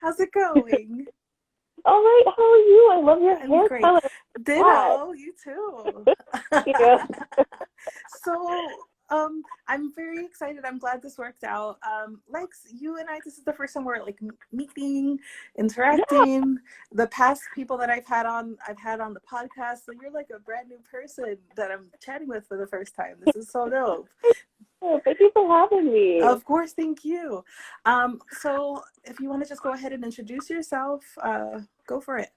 How's it going? All right, how are you? I love your I'm hair great. color. Wow. Ditto, you too. Yeah. So, I'm very excited. I'm glad this worked out. Lex, you and I, this is the first time we're like meeting, Yeah. interacting. The past people that I've had on the podcast. So you're like a brand new person that I'm chatting with for the first time. This is so dope. Thank you for having me. Of course, thank you. So if you want to just go ahead and introduce yourself, go for it.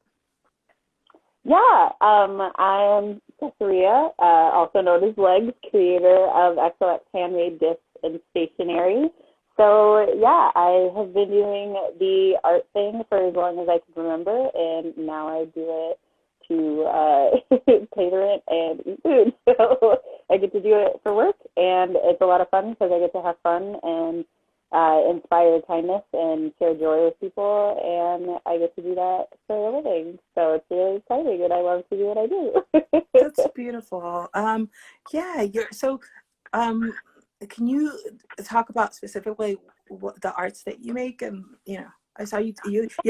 Yeah, I am Caesarea, also known as Legs, creator of XOX Handmade Gifts and Stationery. So yeah, I have been doing the art thing for as long as I can remember, and now I do it to pay the rent and eat food. So I get to do it for work, and it's a lot of fun because I get to have fun and inspire kindness and share joy with people, and I get to do that for a living. So it's really exciting, and I love to do what I do. That's beautiful. Yeah, you're so. Um, can you talk about specifically what the arts that you make? And I saw you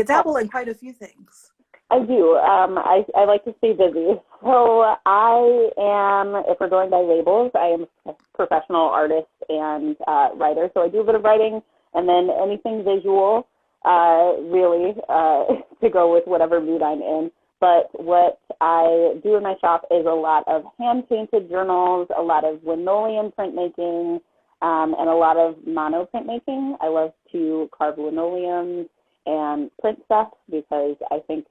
dabble in quite a few things. I do. I like to stay busy. So I am, if we're going by labels, I am a professional artist and writer. So I do a bit of writing and then anything visual, really, to go with whatever mood I'm in. But what I do in my shop is a lot of hand-painted journals, a lot of linoleum printmaking, and a lot of mono printmaking. I love to carve linoleum and print stuff because I think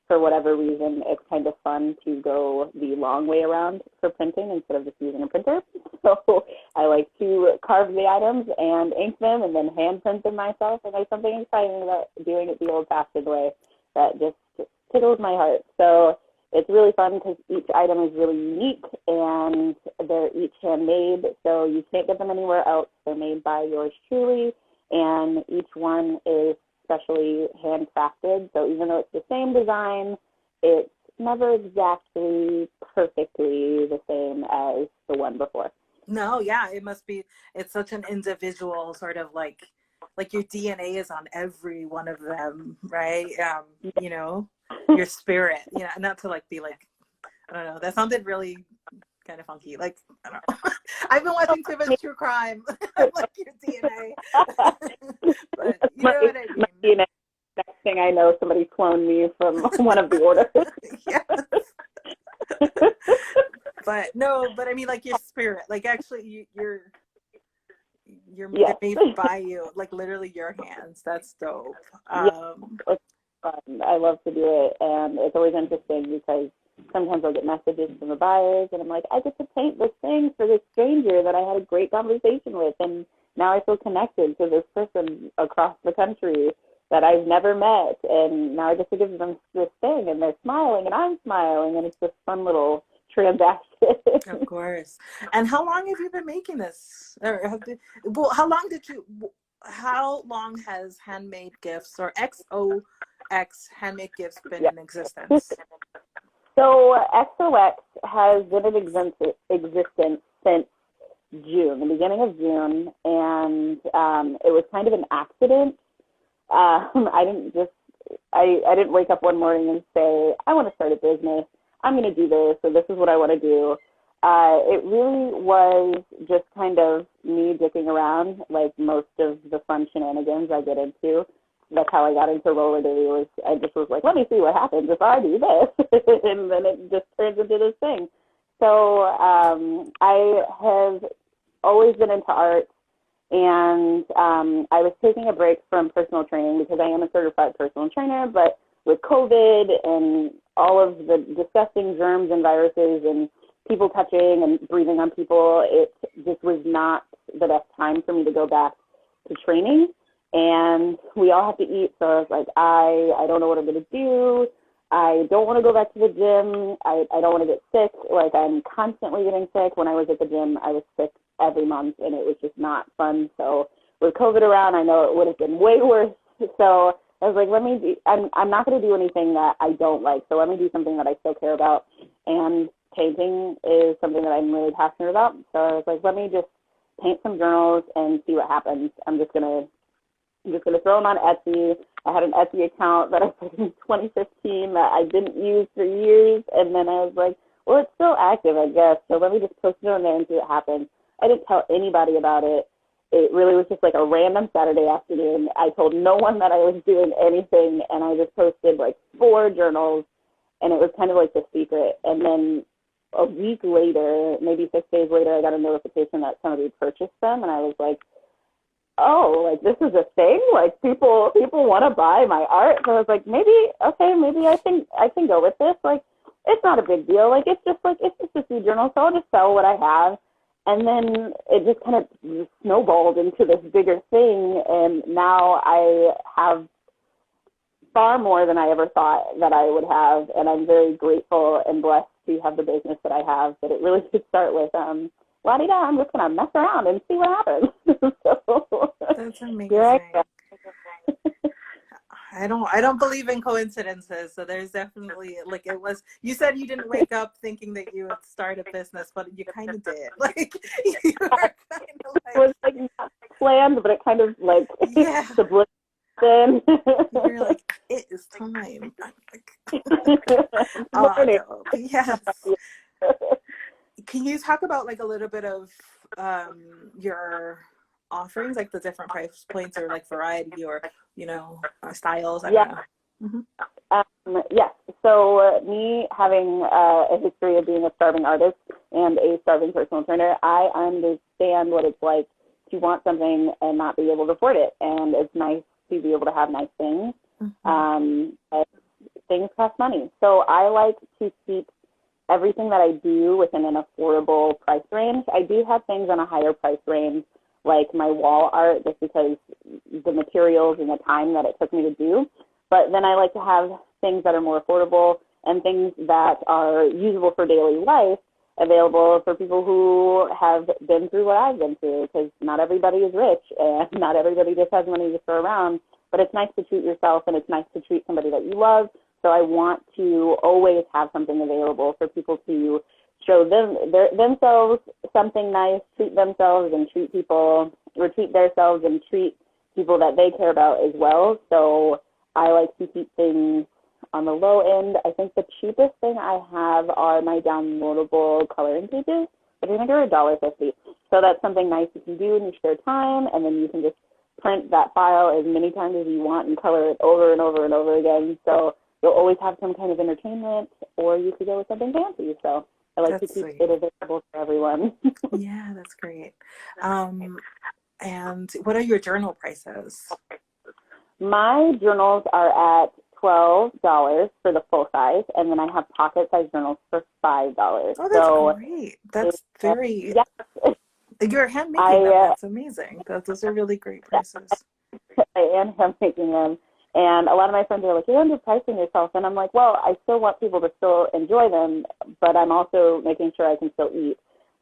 for whatever reason, it's kind of fun to go the long way around for printing instead of just using a printer. So I like to carve the items and ink them and then hand print them myself. And there's something exciting about doing it the old-fashioned way that just tickles my heart. So it's really fun because each item is really unique and they're each handmade. So you can't get them anywhere else. They're made by yours truly, and each one is specially handcrafted. So even though it's the same design, it's never exactly perfectly the same as the one before. No, yeah, it must be. It's such an individual sort of like your DNA is on every one of them, right? Your spirit. Not to like be like, I don't know. That sounded really kind of funky. Like, I don't know. I've been watching too much true crime. Like your DNA. But you know what I mean. DNA, next thing I know, somebody cloned me from one of the orders. Yes. But I mean, like your spirit, like actually you're Yes. made by you, like literally your hands. That's dope. Yes, it's fun. I love to do it, and it's always interesting because sometimes I'll get messages from the buyers, and I'm like, I get to paint this thing for this stranger that I had a great conversation with, and now I feel connected to this person across the country that I've never met, and now I get to give them this thing, and they're smiling, and I'm smiling, and it's this fun little transaction. Of course. And how long have you been making this? How long has Handmade Gifts or XOX Handmade Gifts been Yeah. in existence? So XOX has been in existence since June, the beginning of June, and it was kind of an accident. I didn't wake up one morning and say, I want to start a business. I'm going to do this, so this is what I want to do. It really was just kind of me dicking around, like most of the fun shenanigans I get into. That's how I got into roller derby. I just was like, let me see what happens if I do this. And then it just turns into this thing. So I have always been into art, and I was taking a break from personal training because I am a certified personal trainer, but with COVID and all of the disgusting germs and viruses and people touching and breathing on people, it just was not the best time for me to go back to training. And we all have to eat, so I was like, I don't know what I'm going to do. I don't want to go back to the gym. I don't want to get sick. Like, I'm constantly getting sick. When I was at the gym, I was sick every month, and it was just not fun. So with COVID around, I know it would have been way worse. So I was like, I'm not going to do anything that I don't like, so let me do something that I still care about. And painting is something that I'm really passionate about. So I was like, let me just paint some journals and see what happens. I'm just gonna throw them on Etsy. I had an Etsy account that I put in 2015 that I didn't use for years, and then I was like, well, it's still active, I guess, so let me just post it on there and see what happens. I didn't tell anybody about it. It really was just like a random Saturday afternoon. I told no one that I was doing anything, and I just posted like 4 journals, and it was kind of like the secret. And then a week later, maybe 6 days later, I got a notification that somebody purchased them, and I was like, oh, like this is a thing? Like people want to buy my art? So I was like, maybe I can go with this. Like, it's not a big deal. Like, it's just a few journals, so I'll just sell what I have. And then it just kind of snowballed into this bigger thing, and now I have far more than I ever thought that I would have, and I'm very grateful and blessed to have the business that I have. But it really did start with, la-di-da, I'm just going to mess around and see what happens. So, that's amazing. I don't believe in coincidences, so there's definitely, like, it was, you said you didn't wake up thinking that you would start a business, but you kind of did. Like, you were kind of like, it was like not planned, but it kind of like subliminal. You're like, it is time. Yes. Can you talk about like a little bit of your offerings, like the different price points or like variety or, you know, styles? I don't know. Mm-hmm. Yes. So me having a history of being a starving artist and a starving personal trainer, I understand what it's like to want something and not be able to afford it. And it's nice to be able to have nice things. Mm-hmm. Things cost money. So I like to keep everything that I do within an affordable price range. I do have things on a higher price range, like my wall art, just because the materials and the time that it took me to do. But then I like to have things that are more affordable and things that are usable for daily life available for people who have been through what I've been through, because not everybody is rich and not everybody just has money to throw around. But it's nice to treat yourself, and it's nice to treat somebody that you love. So I want to always have something available for people to show themselves something nice, treat themselves and treat people, or treat themselves and treat people that they care about as well. So I like to keep things on the low end. I think the cheapest thing I have are my downloadable coloring pages, which I think are $1.50. So that's something nice you can do in your spare time, and then you can just print that file as many times as you want and color it over and over and over again. So you'll always have some kind of entertainment, or you could go with something fancy. So I like to keep it available for everyone. Yeah, that's great. And what are your journal prices? My journals are at $12 for the full size, and then I have pocket size journals for $5. Oh, that's great. That's very. Yes. You're hand making them. That's amazing. Those are really great prices. I am hand making them. And a lot of my friends are like, you're underpricing yourself. And I'm like, well, I still want people to still enjoy them, but I'm also making sure I can still eat.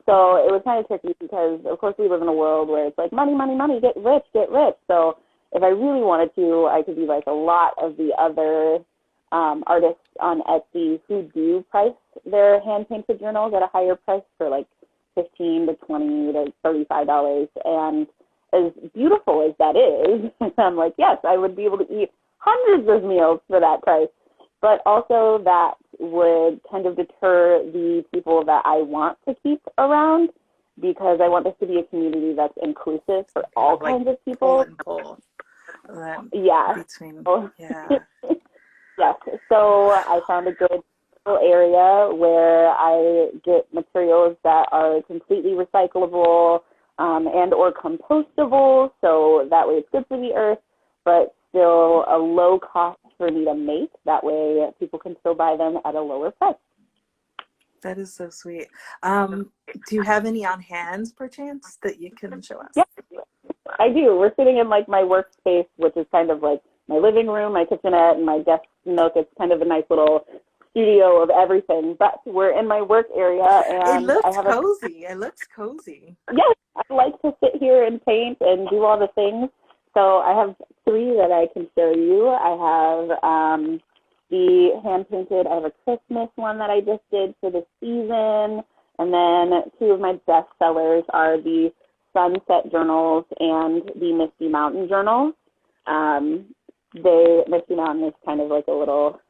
So it was kind of tricky because, of course, we live in a world where it's like money, money, money, get rich, get rich. So if I really wanted to, I could be like a lot of the other artists on Etsy who do price their hand-painted journals at a higher price for like $15 to $20 to $35. And as beautiful as that is, I'm like, yes, I would be able to eat hundreds of meals for that price. But also that would kind of deter the people that I want to keep around, because I want this to be a community that's inclusive for all kinds of people. Pull. Yeah. Yes. So I found a good area where I get materials that are completely recyclable and or compostable, so that way it's good for the earth, but still a low cost for me to make. That way people can still buy them at a lower price. That is so sweet. Do you have any on hands, perchance, that you can show us? Yes, I do. We're sitting in like my workspace, which is kind of like my living room, my kitchenette, and my desk nook. It's kind of a nice little studio of everything, but we're in my work area, and it looks cozy. It looks cozy. Yes, I like to sit here and paint and do all the things. So I have 3 that I can show you. I have the hand-painted, I have a Christmas one that I just did for the season, and then 2 of my best sellers are the Sunset journals and the Misty Mountain journals. Misty Mountain is kind of like a little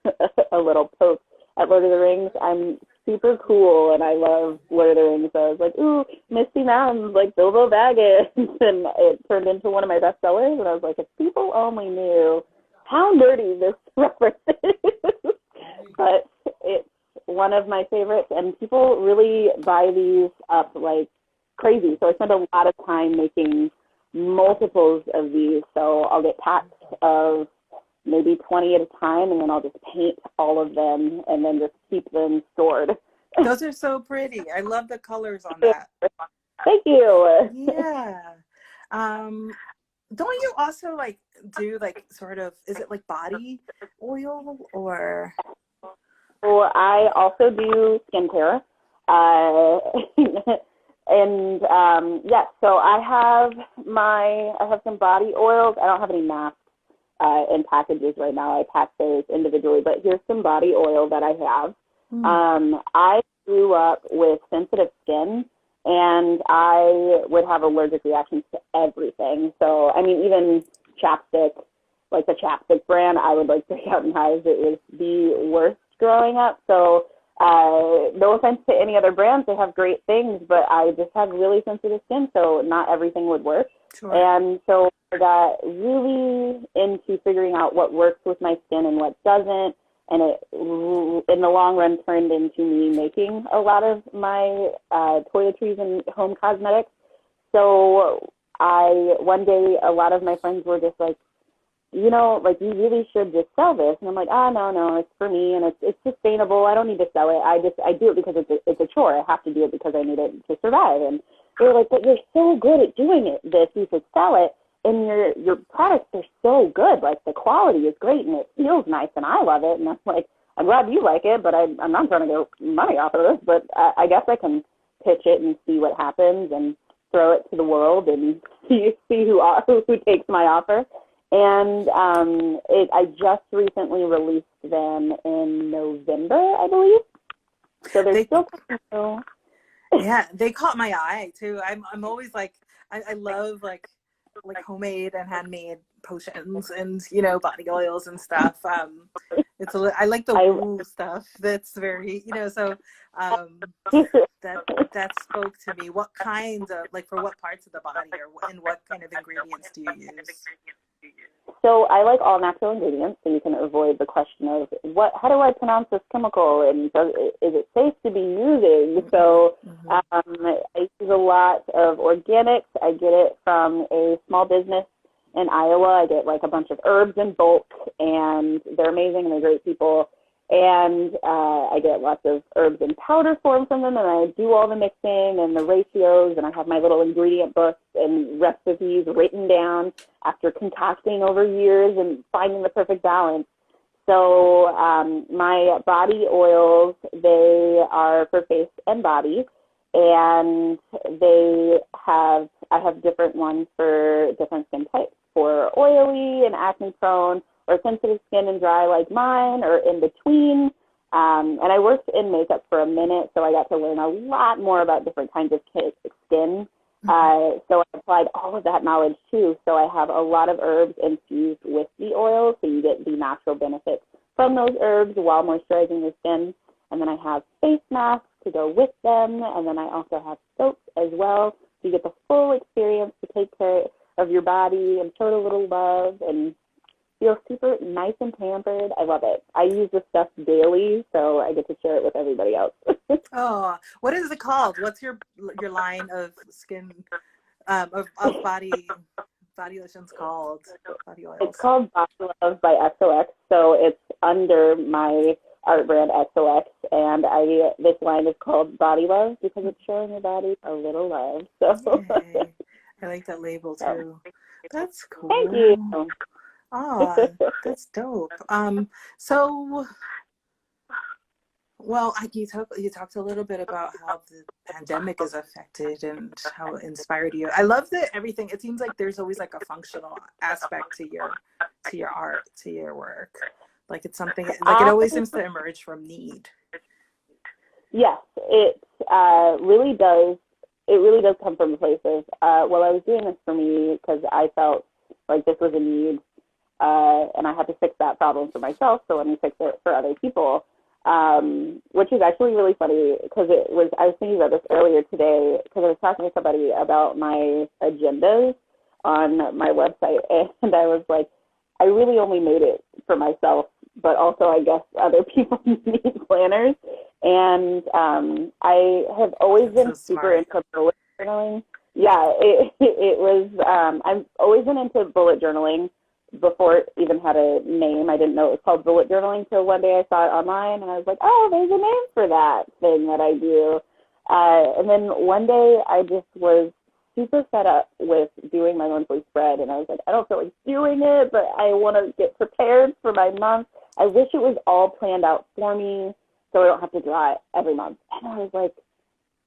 a little poke at Lord of the Rings. I'm super cool and I love Lord of the Rings. So I was like, ooh, Misty Mountains, like Bilbo Baggins, and it turned into one of my best sellers. And I was like, if people only knew how nerdy this reference is. But it's one of my favorites, and people really buy these up like crazy. So I spend a lot of time making multiples of these. So I'll get packs of maybe 20 at a time, and then I'll just paint all of them and then just keep them stored. Those are so pretty. I love the colors on that. Thank you. Yeah. Don't you also like do like sort of, is it like body oil or? So I also do skincare. And yes, so I have some body oils. I don't have any masks in packages right now. I pack those individually, but here's some body oil that I have. I grew up with sensitive skin, and I would have allergic reactions to everything. So, I mean, even chapstick, like the chapstick brand, I would like break out in hives. It was the worst growing up. So, no offense to any other brands, they have great things, but I just have really sensitive skin, so not everything would work. Sure. And so I got really into figuring out what works with my skin and what doesn't. And it, in the long run, turned into me making a lot of my toiletries and home cosmetics. So one day, a lot of my friends were just like, you know, like, you really should just sell this. And I'm like, no, it's for me, and it's sustainable. I don't need to sell it. I do it because it's a chore. I have to do it because I need it to survive. And they were like, but you're so good at doing this. You should sell it. And your products are so good. Like, the quality is great, and it feels nice, and I love it. And I'm like, I'm glad you like it, but I'm not trying to get money off of this. But I guess I can pitch it and see what happens and throw it to the world and see who takes my offer. And I just recently released them in November, I believe. So they're still new. Yeah, they caught my eye too. I'm always like, I love like homemade and handmade potions and, you know, body oils and stuff. I like the woo stuff. That's very, you know, so that spoke to me. What kinds of, like, for what parts of the body, and what kind of ingredients do you use? So I like all natural ingredients, so you can avoid the question of how do I pronounce this chemical, and is it safe to be using? So I use a lot of organics. I get it from a small business in Iowa. I get like a bunch of herbs in bulk, and they're amazing and they're great people. And I get lots of herbs in powder form from them, and I do all the mixing and the ratios, and I have my little ingredient books and recipes written down after concocting over years and finding the perfect balance. So my body oils, they are for face and body, and I have different ones for different skin types, for oily and acne prone, or sensitive skin and dry like mine, or in between. And I worked in makeup for a minute, so I got to learn a lot more about different kinds of skin. So I applied all of that knowledge too. So I have a lot of herbs infused with the oil, so you get the natural benefits from those herbs while moisturizing your skin. And then I have face masks to go with them, and then I also have soaps as well, so you get the full experience to take care of your body and show it a little love and feel super nice and pampered. I love it. I use this stuff daily, so I get to share it with everybody else. Oh, what is it called? What's your line of skin of body lotions called? Body oils. It's called Body Love by XOX, so it's under my art brand XOX, and this line is called Body Love because it's showing your body a little love. So I like that label too. That's cool. Thank you. Oh, that's dope. So, well, you talked a little bit about how the pandemic is affected and how it inspired you. I love that everything. It seems like there's always like a functional aspect to your art, to your work. Like it's something like it always seems to emerge from need. Yes, it really does. It really does come from places. Well, I was doing this for me because I felt like this was a need. and I had to fix that problem for myself, so let me fix it for other people, which is actually really funny because I was thinking about this earlier today because I was talking to somebody about my agendas on my website, and I was like, I really only made it for myself, but also I guess other people need planners. And I have always been super into bullet journaling. Yeah, it was, I've always been into bullet journaling before it even had a name. I didn't know it was called bullet journaling until one day I saw it online, and I was like, oh, there's a name for that thing that I do. And then one day I just was super fed up with doing my monthly spread, and I was like, I don't feel like doing it, but I want to get prepared for my month. I wish it was all planned out for me so I don't have to draw it every month. And I was like,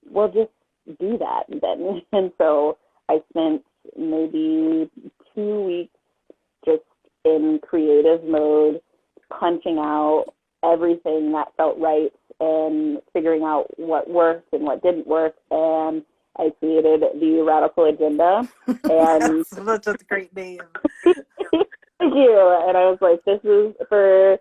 well, just do that then. And so I spent maybe 2 weeks just in creative mode, punching out everything that felt right and figuring out what worked and what didn't work. And I created the Radical Agenda. And that's a great name. Thank you. And I was like, this is for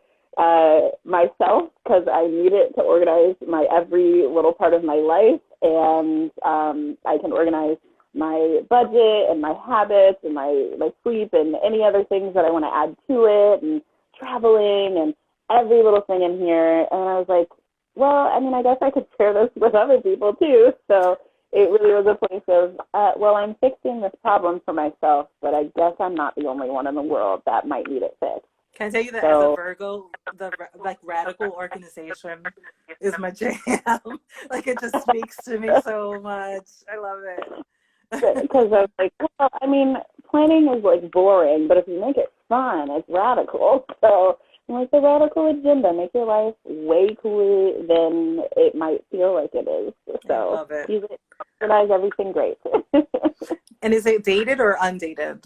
myself because I need it to organize my every little part of my life. And I can organize my budget and my habits and my sleep and any other things that I want to add to it, and traveling and every little thing in here. And I was like, well, I mean, I guess I could share this with other people too. So it really was a place of, well, I'm fixing this problem for myself, but I guess I'm not the only one in the world that might need it fixed. Can I tell you that as a Virgo, the radical organization is my jam. It just speaks to me so much. I love it. Because I was like, well, I mean, planning is boring, but if you make it fun, it's radical. So I'm like, the Radical Agenda, make your life way cooler than it might feel like it is. So I love it. Use it, organize everything great. And is it dated or undated?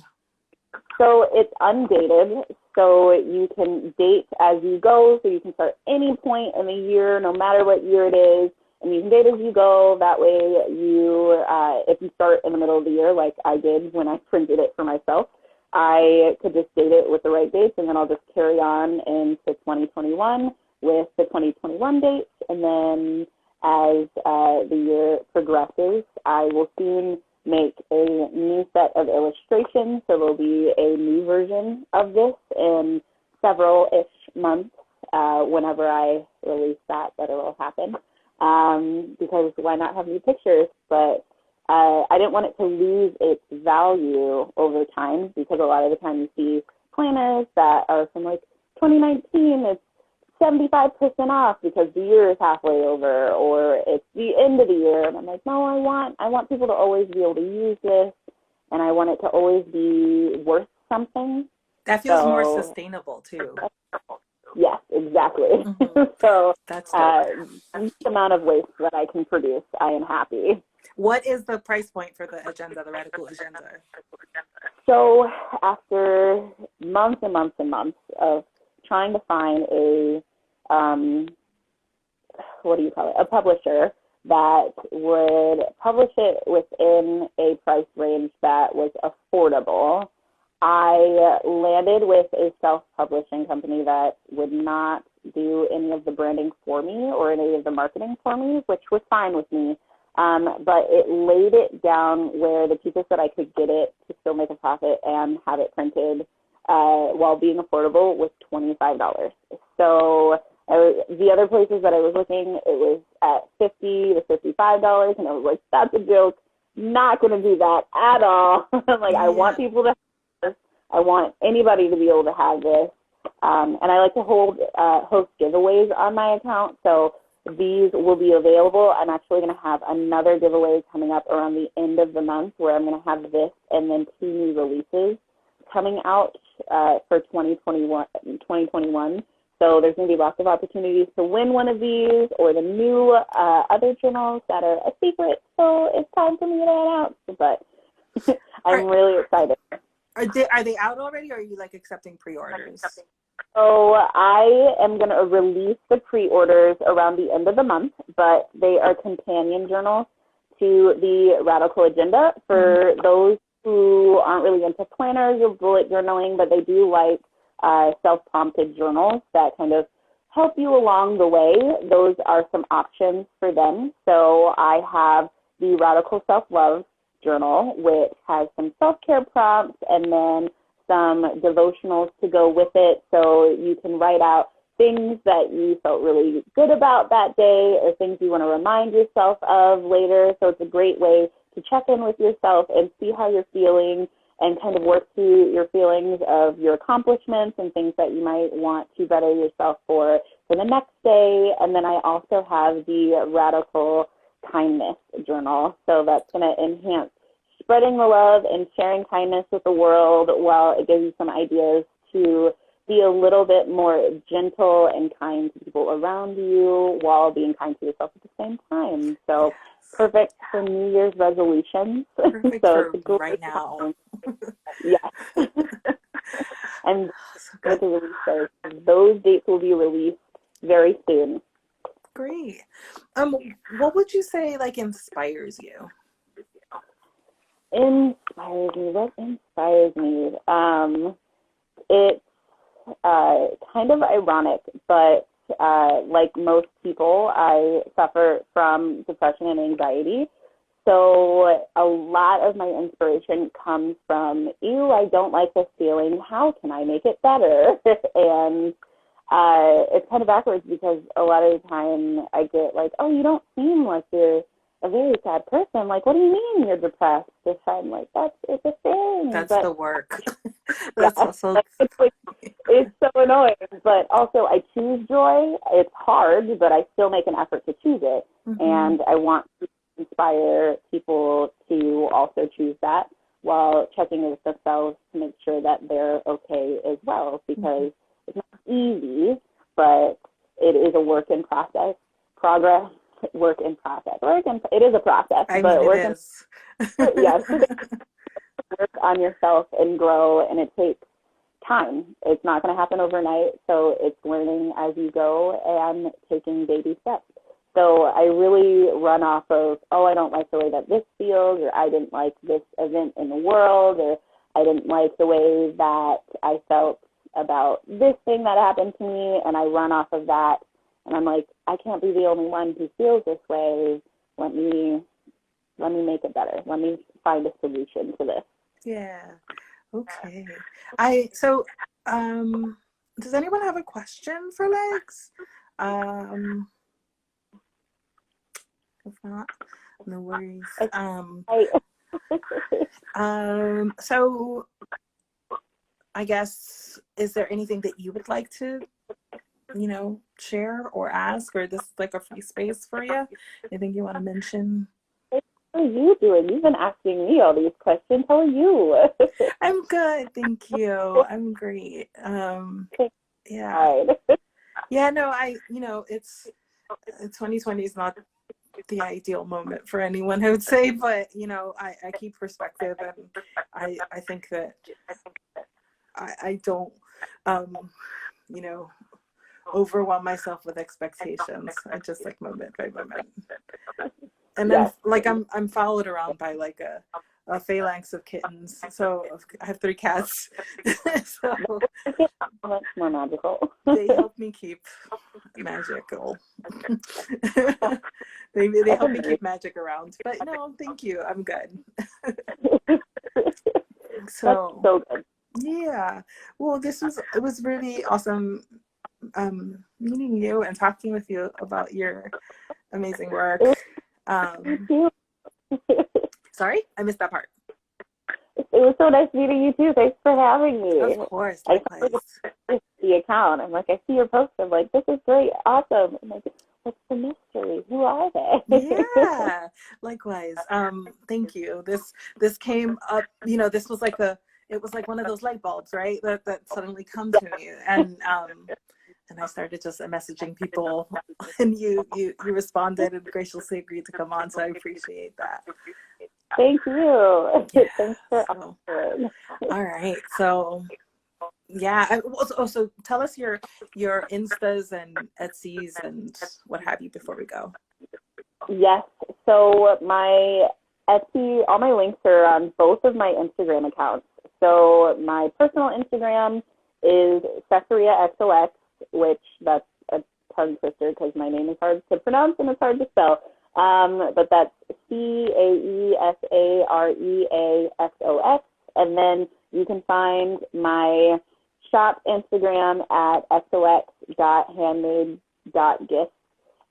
So it's undated, so you can date as you go, so you can start any point in the year, no matter what year it is, and you can date as you go. That way you, if you start in the middle of the year, like I did when I printed it for myself, I could just date it with the right dates, and then I'll just carry on into 2021 with the 2021 dates, and then as the year progresses, I will soon make a new set of illustrations, so there'll be a new version of this in several-ish months. Whenever I release that it'll happen, because why not have new pictures? But I didn't want it to lose its value over time, because a lot of the time you see planners that are from 2019, it's 75% off because the year is halfway over, or it's the end of the year. And I'm like, no, I want people to always be able to use this, and I want it to always be worth something. That feels more sustainable too. Yes, exactly. Mm-hmm. So that's the amount of waste that I can produce, I am happy. What is the price point for the agenda, the Radical Agenda? So after months and months and months of trying to find a a publisher that would publish it within a price range that was affordable, I landed with a self-publishing company that would not do any of the branding for me or any of the marketing for me, which was fine with me. But it laid it down where the cheapest that I could get it to still make a profit and have it printed while being affordable was $25. So the other places that I was looking, it was at $50 to $55, and I was like, that's a joke. Not going to do that at all. I want people to have this. I want anybody to be able to have this. And I like to host giveaways on my account, so these will be available. I'm actually going to have another giveaway coming up around the end of the month where I'm going to have this and then 2 new releases coming out for 2021. So there's going to be lots of opportunities to win one of these or the new other journals that are a secret. So it's time for me to announce. But I'm really excited. Are they out already, or are you accepting pre-orders? So I am going to release the pre-orders around the end of the month, but they are companion journals to the Radical Agenda for those who aren't really into planners or bullet journaling, but they do like self-prompted journals that kind of help you along the way. Those are some options for them. So I have the Radical Self-Love Journal, which has some self-care prompts and then some devotionals to go with it. So you can write out things that you felt really good about that day or things you want to remind yourself of later. So it's a great way to check in with yourself and see how you're feeling and kind of work through your feelings of your accomplishments and things that you might want to better yourself for the next day. And then I also have the Radical Kindness Journal. So that's going to enhance spreading the love and sharing kindness with the world, while it gives you some ideas to be a little bit more gentle and kind to people around you while being kind to yourself at the same time. So perfect for New Year's resolutions. Perfect So for right now. Yeah. And good to release those dates will be released very soon. Great. What would you say like inspires you? Inspires me. What inspires me? It's kind of ironic, but like most people, I suffer from depression and anxiety. So a lot of my inspiration comes from, ew, I don't like this feeling. How can I make it better? And it's kind of backwards, because a lot of the time I get like, oh, you don't seem like you're a very sad person. Like, what do you mean you're depressed? If I'm like, it's a thing. That's but, the work. That's also it's so annoying. But also I choose joy. It's hard, but I still make an effort to choose it. Mm-hmm. And I want to inspire people to also choose that while checking in with themselves to make sure that they're okay as well, because it's not easy, but it is a work in process. It is a process. It is. Yes. Work on yourself and grow, and it takes time. It's not going to happen overnight, so it's learning as you go and taking baby steps. So I really run off of, oh, I don't like the way that this feels, or I didn't like this event in the world, or I didn't like the way that I felt about this thing that happened to me, and I run off of that, and I'm like, I can't be the only one who feels this way. Let me make it better. Let me find a solution to this. Yeah. Okay. Does anyone have a question for Legs? If not, no worries. So I guess, is there anything that you would like to, share or ask, or this is like a free space for you? Anything you want to mention? How are you doing? You've been asking me all these questions. How are you? I'm good, thank you. I'm great. Yeah. Yeah, no, it's 2020 is not the ideal moment for anyone, I would say, but I keep perspective, and I think that I don't overwhelm myself with expectations. I just like moment by moment. And then I'm followed around by like a phalanx of kittens. So I have 3 cats. So much more magical. They help me keep magical. they help me keep magic around. But no, thank you. I'm good. So good. Yeah. Well, it was really awesome meeting you and talking with you about your amazing work. Sorry, I missed that part. It was so nice meeting you too. Thanks for having me. Of course, likewise. I saw the account. I'm like, I see your post. I'm like, this is great, awesome. I'm like, what's the mystery? Who are they? Yeah, likewise. Thank you. This came up. This was it was like one of those light bulbs, right? That suddenly come to me, and I started just messaging people, and you responded and graciously agreed to come on. So I appreciate that. Thank you. Yeah, Thanks for offering. All right. So yeah. Also, tell us your Instas and Etsy's and what have you before we go. Yes. So my Etsy, all my links are on both of my Instagram accounts. So my personal Instagram is Caesarea XOX, which that's a tongue twister because my name is hard to pronounce and it's hard to spell. But that's CAESAREAXOX. And then you can find my shop Instagram at xox.handmade.gifts.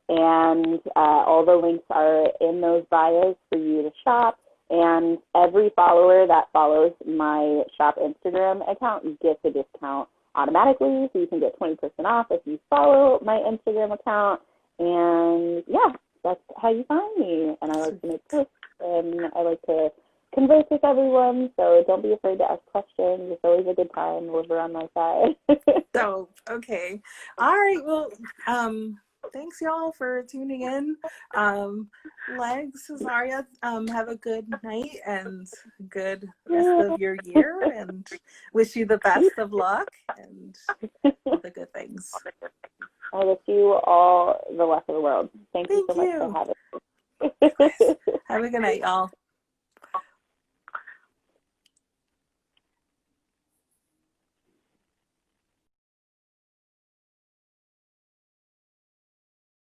And all the links are in those bios for you to shop. And every follower that follows my shop Instagram account gets a discount automatically. So you can get 20% off if you follow my Instagram account. And yeah, that's how you find me. And I like to make posts and I like to converse with everyone. So don't be afraid to ask questions. It's always a good time over on my side. So, okay. All right. Well, thanks y'all for tuning in. Legs, Caesarea, have a good night and good rest of your year, and wish you the best of luck and all the good things. I wish you all the luck of the world. Thank you so much for having me. Have a good night, y'all.